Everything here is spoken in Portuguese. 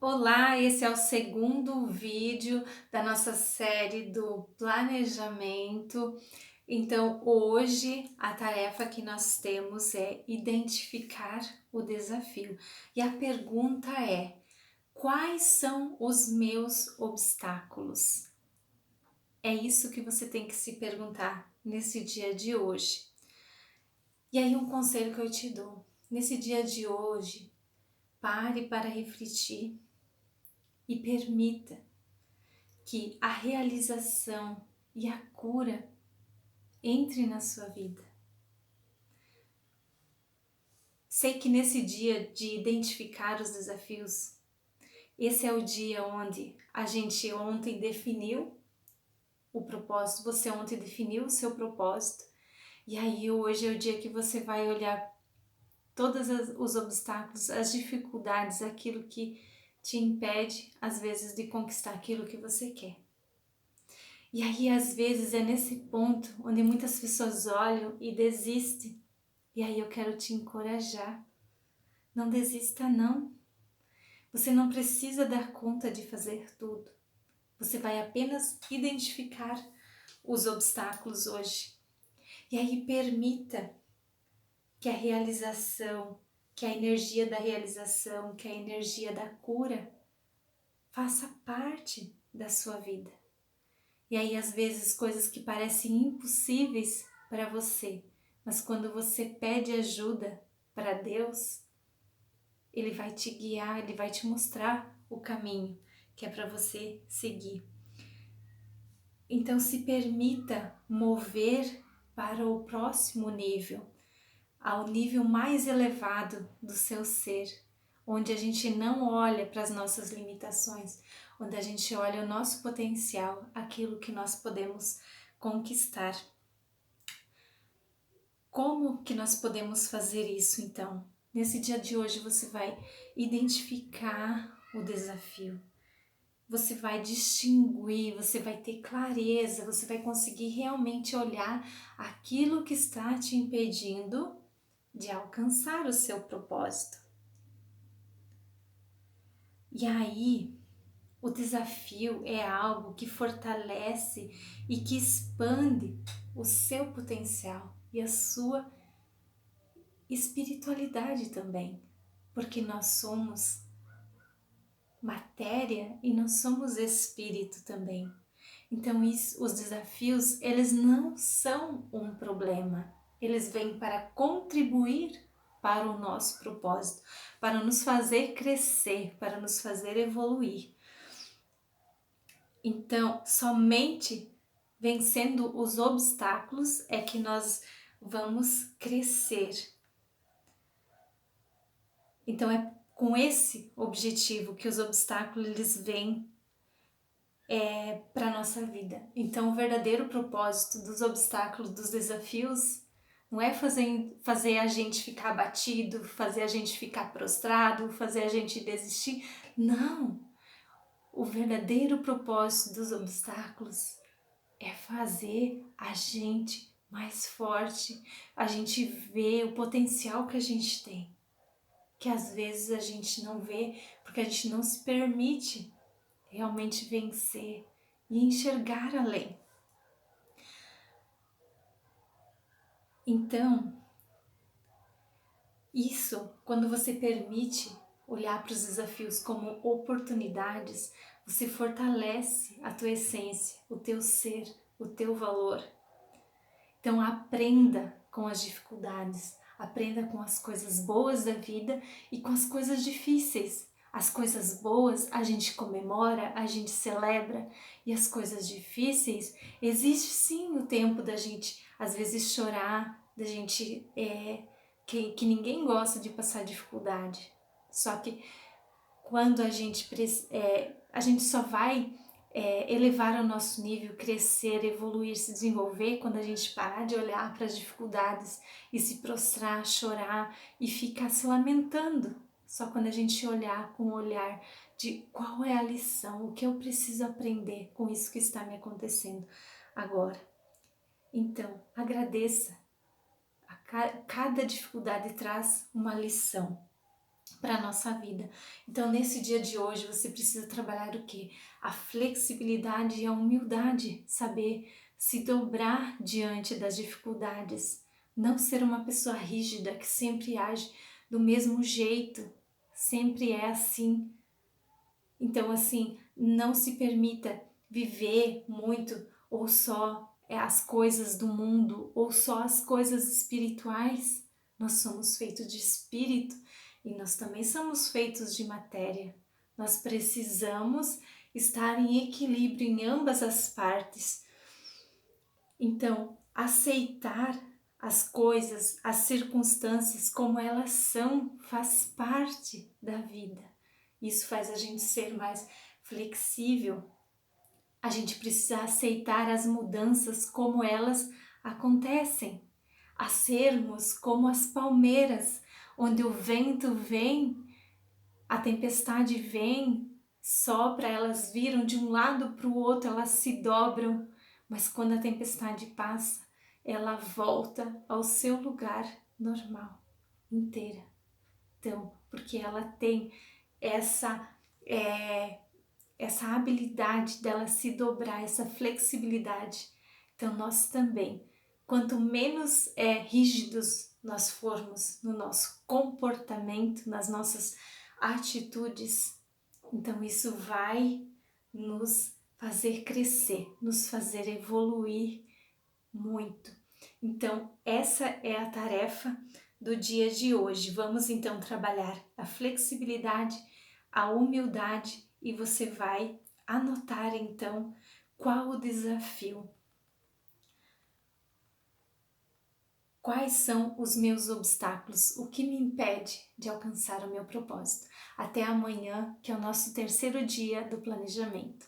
Olá, esse é o segundo vídeo da nossa série do planejamento. Então, hoje a tarefa que nós temos é identificar o desafio. E a pergunta é: quais são os meus obstáculos? É isso que você tem que se perguntar nesse dia de hoje. E aí, um conselho que eu te dou: nesse dia de hoje, pare para refletir e permita que a realização e a cura entre na sua vida. Sei que nesse dia de identificar os desafios, esse é o dia onde a gente ontem definiu o propósito, você ontem definiu o seu propósito, e aí hoje é o dia que você vai olhar todos os obstáculos, as dificuldades, aquilo que te impede às vezes de conquistar aquilo que você quer. E aí, às vezes, é nesse ponto onde muitas pessoas olham e desistem. E aí eu quero te encorajar. Não desista, não. Você não precisa dar conta de fazer tudo. Você vai apenas identificar os obstáculos hoje. E aí permita que a realização, que a energia da realização, que a energia da cura faça parte da sua vida. E aí, às vezes, coisas que parecem impossíveis para você, mas quando você pede ajuda para Deus, Ele vai te guiar, Ele vai te mostrar o caminho que é para você seguir. Então, se permita mover para o próximo nível, ao nível mais elevado do seu ser, onde a gente não olha para as nossas limitações, onde a gente olha o nosso potencial, aquilo que nós podemos conquistar. Como que nós podemos fazer isso então? Nesse dia de hoje você vai identificar o desafio, você vai distinguir, você vai ter clareza, você vai conseguir realmente olhar aquilo que está te impedindo de alcançar o seu propósito. E aí, o desafio é algo que fortalece e que expande o seu potencial e a sua espiritualidade também, porque nós somos matéria e nós somos espírito também. Então, os desafios, eles não são um problema, eles vêm para contribuir para o nosso propósito, para nos fazer crescer, para nos fazer evoluir. Então, somente vencendo os obstáculos é que nós vamos crescer. Então, é com esse objetivo que os obstáculos eles vêm para a nossa vida. Então, o verdadeiro propósito dos obstáculos, dos desafios, não é fazer a gente ficar abatido, fazer a gente ficar prostrado, fazer a gente desistir. Não! O verdadeiro propósito dos obstáculos é fazer a gente mais forte, a gente ver o potencial que a gente tem, que às vezes a gente não vê porque a gente não se permite realmente vencer e enxergar além. Então, isso, quando você permite olhar para os desafios como oportunidades, você fortalece a tua essência, o teu ser, o teu valor. Então aprenda com as dificuldades, aprenda com as coisas boas da vida e com as coisas difíceis. As coisas boas a gente comemora, a gente celebra, e as coisas difíceis, existe sim o tempo da gente às vezes chorar, da gente que ninguém gosta de passar dificuldade. Só que quando a gente só vai elevar o nosso nível, crescer, evoluir, se desenvolver, quando a gente parar de olhar para as dificuldades e se prostrar, chorar e ficar se lamentando. Só quando a gente olhar com o olhar de qual é a lição, o que eu preciso aprender com isso que está me acontecendo agora. Então, agradeça. Cada dificuldade traz uma lição. para a nossa vida. Então, nesse dia de hoje, você precisa trabalhar o quê? A flexibilidade e a humildade, saber se dobrar diante das dificuldades, não ser uma pessoa rígida que sempre age do mesmo jeito, sempre é assim. Então, assim, não se permita viver muito ou só as coisas do mundo ou só as coisas espirituais. Nós somos feitos de espírito e nós também somos feitos de matéria. Nós precisamos estar em equilíbrio em ambas as partes. Então, aceitar as coisas, as circunstâncias como elas são, faz parte da vida. Isso faz a gente ser mais flexível. A gente precisa aceitar as mudanças como elas acontecem. A sermos como as palmeiras, onde o vento vem, a tempestade vem, sopra, elas viram de um lado para o outro, elas se dobram, mas quando a tempestade passa, ela volta ao seu lugar normal, inteira. Então, porque ela tem essa habilidade dela se dobrar, essa flexibilidade. Então nós também, quanto menos rígidos nós formos no nosso comportamento, nas nossas atitudes, então isso vai nos fazer crescer, nos fazer evoluir muito. Então essa é a tarefa do dia de hoje. Vamos então trabalhar a flexibilidade, a humildade e você vai anotar então qual o desafio. Quais são os meus obstáculos? O que me impede de alcançar o meu propósito? Até amanhã, que é o nosso terceiro dia do planejamento.